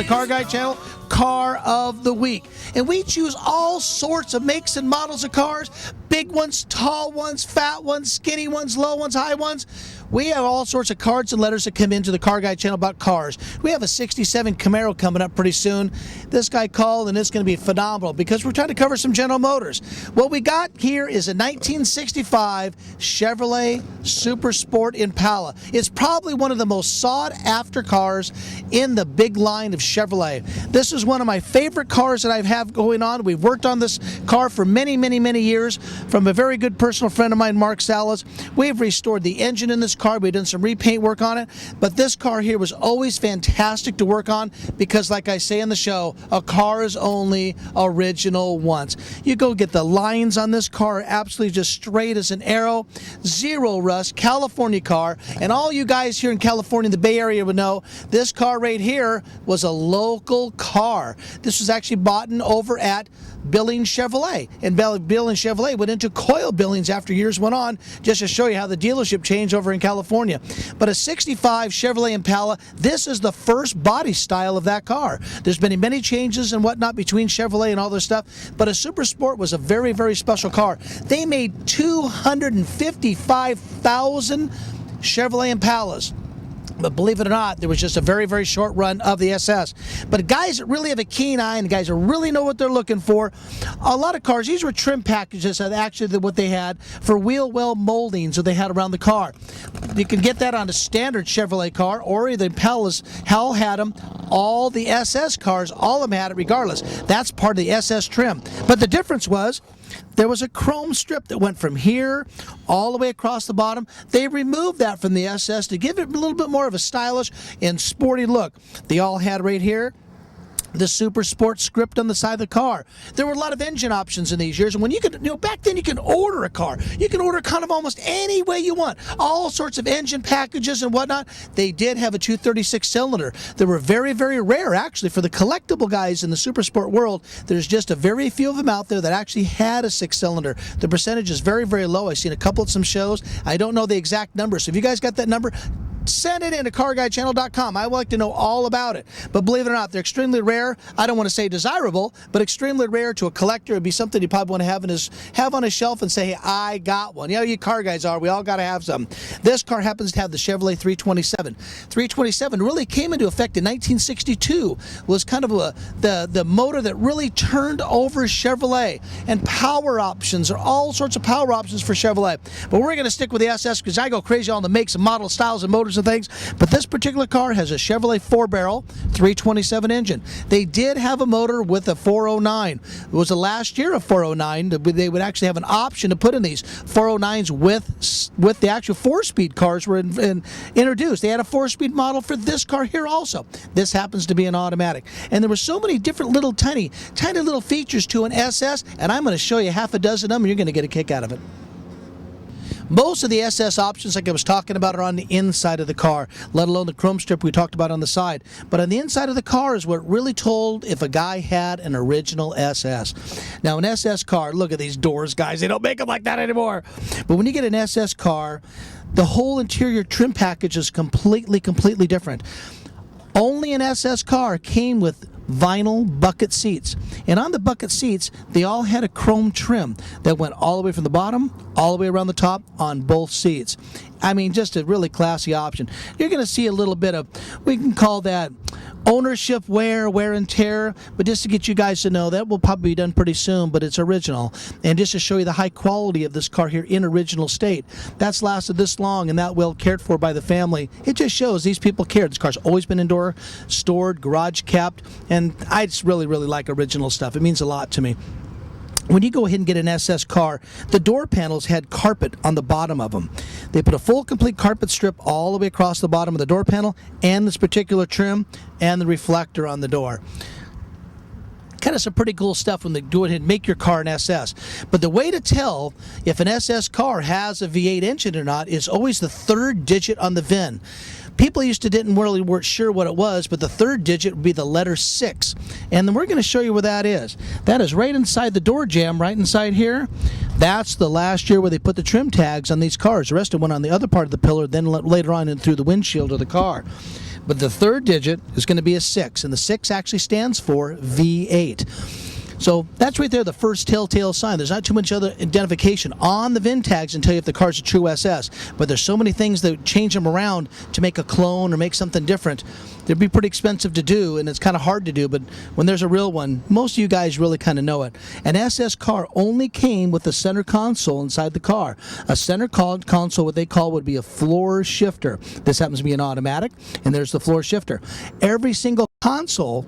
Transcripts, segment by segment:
Car Guy channel, Car of the Week. And we choose all sorts of makes and models of cars, big ones, tall ones, fat ones, skinny ones, low ones, high ones. We have all sorts of cards and letters that come into the Car Guy channel about cars. We have a 67 Camaro coming up pretty soon. This guy called, and it's going to be phenomenal because we're trying to cover some General Motors. What we got here is a 1965 Chevrolet Super Sport Impala. It's probably one of the most sought-after cars in the big line of Chevrolet. This is one of my favorite cars that I have going on. We've worked on this car for many, many, many years from a very good personal friend of mine, Mark Salas. We've restored the engine in this car. We've done some repaint work on it, but this car here was always fantastic to work on because, like I say in the show, a car is only original once. You go get the lines on this car, absolutely just straight as an arrow, zero rust, California car, and all you guys here in California, the Bay Area would know, this car right here was a local car. This was actually bought over at Billings Chevrolet, and Billings Chevrolet went into Coil Billings after years went on, just to show you how the dealership changed over in California. But a 65 Chevrolet Impala, this is the first body style of that car. There's been many changes and whatnot between Chevrolet and all this stuff, but a Super Sport was a very, very special car. They made 255,000 Chevrolet Impalas. But believe it or not, there was just a very, very short run of the SS. But guys that really have a keen eye and guys that really know what they're looking for, a lot of cars, these were trim packages that actually what they had for wheel well moldings that they had around the car. You can get that on a standard Chevrolet car, or the Impalas, Hal had them. All the SS cars, all of them had it regardless. That's part of the SS trim. But the difference was, there was a chrome strip that went from here all the way across the bottom. They removed that from the SS to give it a little bit more of a stylish and sporty look. They all had right here the Super Sport script on the side of the car. There were a lot of engine options in these years, and when you could, back then you could order a car. You can order kind of almost any way you want. All sorts of engine packages and whatnot. They did have a 236 cylinder. They were very, very rare, actually, for the collectible guys in the Super Sport world. There's just a very few of them out there that actually had a 6-cylinder. The percentage is very, very low. I've seen a couple at some shows. I don't know the exact number, so if you guys got that number, send it in to CarGuyChannel.com. I would like to know all about it. But believe it or not, they're extremely rare. I don't want to say desirable, but extremely rare to a collector. It'd be something you probably want to have on his shelf and say, hey, I got one. You know, you car guys are. We all got to have some. This car happens to have the Chevrolet 327. 327 really came into effect in 1962. Was kind of the motor that really turned over Chevrolet. And power options, are all sorts of power options for Chevrolet. But we're going to stick with the SS because I go crazy on the makes and model styles and motors and things, but this particular car has a Chevrolet 4-barrel 327 engine. They did have a motor with a 409. It was the last year of 409. They would actually have an option to put in these 409s with the actual 4-speed cars were introduced. They had a 4-speed model for this car here also. This happens to be an automatic. And there were so many different little tiny little features to an SS, and I'm going to show you half a dozen of them, and you're going to get a kick out of it. Most of the SS options, like I was talking about, are on the inside of the car, let alone the chrome strip we talked about on the side. But on the inside of the car is what really told if a guy had an original SS. Now, an SS car, look at these doors, guys. They don't make them like that anymore. But when you get an SS car, the whole interior trim package is completely different. Only an SS car came with vinyl bucket seats, and on the bucket seats they all had a chrome trim that went all the way from the bottom all the way around the top on both seats. I mean, just a really classy option. You're going to see a little bit of, we can call that ownership wear and tear, but just to get you guys to know, that will probably be done pretty soon, but it's original. And just to show you the high quality of this car here in original state, that's lasted this long and that well cared for by the family. It just shows these people care. This car's always been indoor, stored, garage kept, and I just really like original stuff. It means a lot to me. When you go ahead and get an SS car, the door panels had carpet on the bottom of them. They put a full complete carpet strip all the way across the bottom of the door panel and this particular trim and the reflector on the door. Kind of some pretty cool stuff when they go ahead and make your car an SS. But the way to tell if an SS car has a V8 engine or not is always the third digit on the VIN. People weren't sure what it was, but the third digit would be the letter 6. And then we're going to show you where that is. That is right inside the door jamb, right inside here. That's the last year where they put the trim tags on these cars. The rest of it went on the other part of the pillar, then later on in through the windshield of the car. but the third digit is going to be a 6, and the 6 actually stands for V8. So that's right there, the first telltale sign. There's not too much other identification on the VIN tags and tell you if the car's a true SS, but there's so many things that change them around to make a clone or make something different. They'd be pretty expensive to do, and it's kind of hard to do, but when there's a real one, most of you guys really kind of know it. An SS car only came with the center console inside the car. A center console, what they call, would be a floor shifter. This happens to be an automatic, and there's the floor shifter. Every single console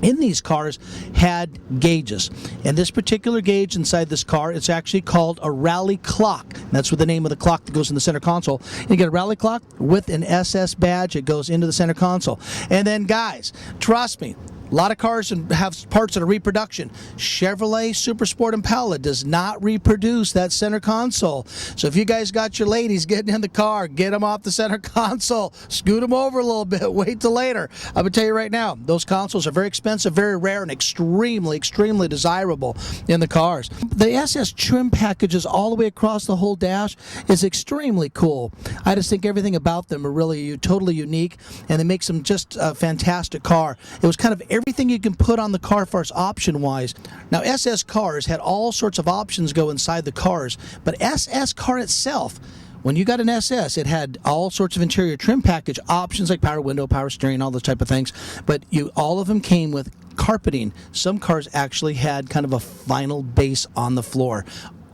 in these cars had gauges, and this particular gauge inside this car, it's actually called a rally clock. That's what the name of the clock that goes in the center console. You get a rally clock with an SS badge. It goes into the center console. And then, guys, trust me, a lot of cars have parts that are reproduction. Chevrolet Super Sport Impala does not reproduce that center console. So if you guys got your ladies getting in the car, get them off the center console. Scoot them over a little bit. Wait till later. I'm going to tell you right now, those consoles are very expensive, very rare, and extremely, extremely desirable in the cars. The SS trim packages all the way across the whole dash is extremely cool. I just think everything about them are really totally unique, and it makes them just a fantastic car. It was kind of everything you can put on the car for us option-wise. Now, SS cars had all sorts of options go inside the cars, but SS car itself, when you got an SS, it had all sorts of interior trim package options like power window, power steering, all those type of things, but all of them came with carpeting. Some cars actually had kind of a vinyl base on the floor.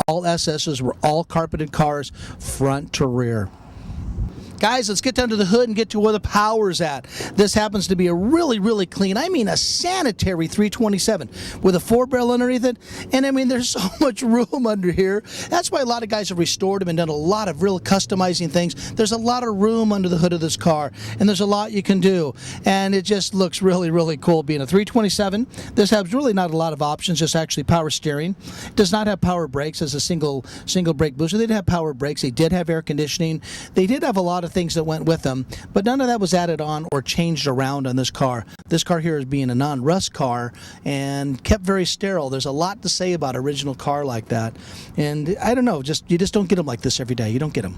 All SSs were all carpeted cars, front to rear. Guys, let's get down to the hood and get to where the power's at. This happens to be a really, really clean, I mean a sanitary 327 with a 4-barrel underneath it. And I mean, there's so much room under here. That's why a lot of guys have restored them and done a lot of real customizing things. There's a lot of room under the hood of this car, and there's a lot you can do. And it just looks really, really cool being a 327. This has really not a lot of options, just actually power steering. It does not have power brakes as a single brake booster. They did have power brakes. They did have air conditioning. They did have a lot of things that went with them, but none of that was added on or changed around on this car. This car here is being a non-rust car and kept very sterile. There's a lot to say about an original car like that, and I don't know, you just don't get them like this every day. You don't get them.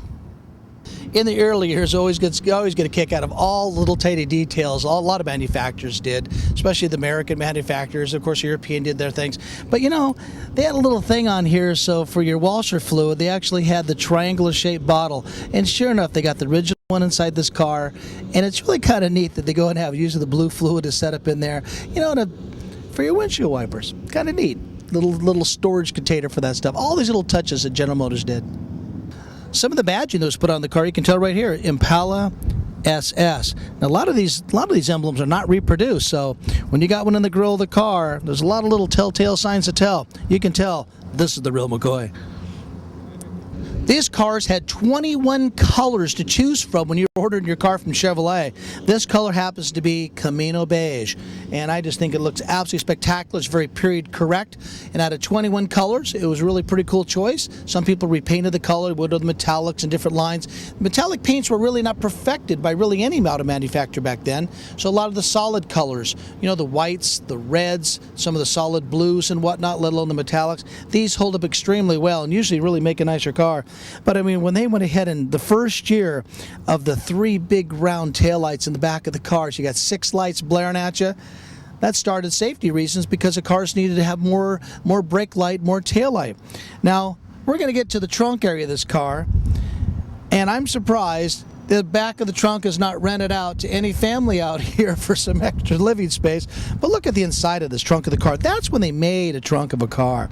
In the early years, always get a kick out of all little tiny details. A lot of manufacturers did, especially the American manufacturers. Of course, European did their things. But, you know, they had a little thing on here, so for your washer fluid, they actually had the triangular-shaped bottle. And sure enough, they got the original one inside this car. And it's really kind of neat that they go and have usually the blue fluid is set up in there, you know, for your windshield wipers. Kind of neat. Little storage container for that stuff. All these little touches that General Motors did. Some of the badging that was put on the car, you can tell right here, Impala SS. Now, a lot of these emblems are not reproduced, so when you got one in the grill of the car, there's a lot of little telltale signs to tell. You can tell this is the real McCoy. These cars had 21 colors to choose from when you ordered your car from Chevrolet. This color happens to be Camino Beige, and I just think it looks absolutely spectacular. It's very period correct, and out of 21 colors, it was a really pretty cool choice. Some people repainted the color with the metallics and different lines. Metallic paints were really not perfected by really any auto manufacturer back then, so a lot of the solid colors, you know, the whites, the reds, some of the solid blues and whatnot, let alone the metallics, these hold up extremely well and usually really make a nicer car. But I mean, when they went ahead and the first year of the 3 big round taillights in the back of the cars, you got 6 lights blaring at you. That started safety reasons because the cars needed to have more brake light, more tail light. Now, we're going to get to the trunk area of this car, and I'm surprised the back of the trunk is not rented out to any family out here for some extra living space. But look at the inside of this trunk of the car. That's when they made a trunk of a car.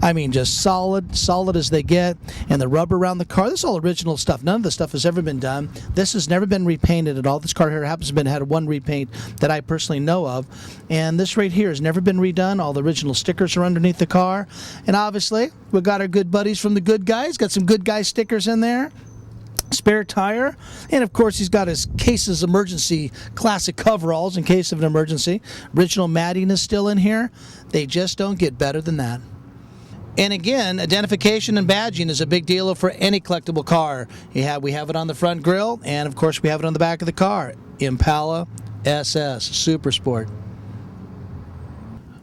I mean, just solid as they get. And the rubber around the car, this is all original stuff. None of this stuff has ever been done. This has never been repainted at all. This car here happens to have had one repaint that I personally know of. And this right here has never been redone. All the original stickers are underneath the car. And obviously, we've got our good buddies from the Good Guys. Got some Good Guys stickers in there. Spare tire, and of course he's got his Case's emergency classic coveralls in case of an emergency. Original matting is still in here. They just don't get better than that. And again, identification and badging is a big deal for any collectible car. We have it on the front grille, and of course we have it on the back of the car. Impala SS Super Sport.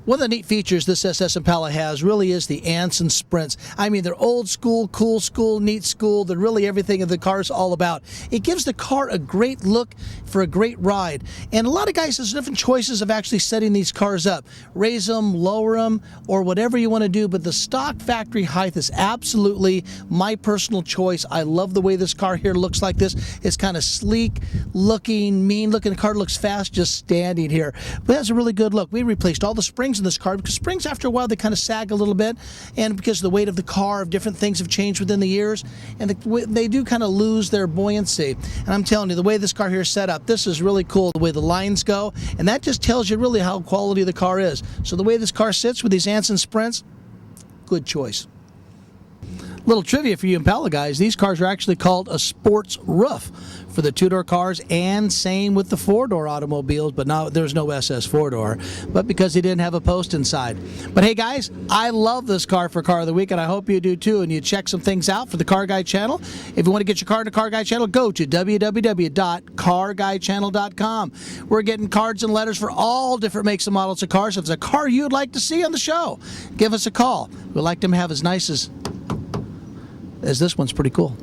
One of the neat features this SS Impala has really is the ants and sprints. I mean, they're old school, cool school, neat school. They're really everything the car's all about. It gives the car a great look for a great ride. And a lot of guys have different choices of actually setting these cars up. Raise them, lower them, or whatever you want to do. But the stock factory height is absolutely my personal choice. I love the way this car here looks like this. It's kind of sleek looking, mean looking. The car looks fast just standing here. But it has a really good look. We replaced all the springs in this car because springs after a while they kind of sag a little bit, and because the weight of the car, of different things have changed within the years, and they do kind of lose their buoyancy. And I'm telling you, the way this car here is set up, this is really cool, the way the lines go, and that just tells you really how quality the car is. So the way this car sits with these ants and sprints, good choice. Little trivia for you Impala guys, these cars are actually called a sports roof for the two-door cars, and same with the four-door automobiles, but now there's no SS four-door, but because he didn't have a post inside. But hey guys, I love this car for Car of the Week, and I hope you do too, and you check some things out for the Car Guy channel. If you want to get your car in the Car Guy channel, go to www.carguychannel.com. We're getting cards and letters for all different makes and models of cars. If there's a car you'd like to see on the show, give us a call. We'd like them to have as nice as this one's pretty cool.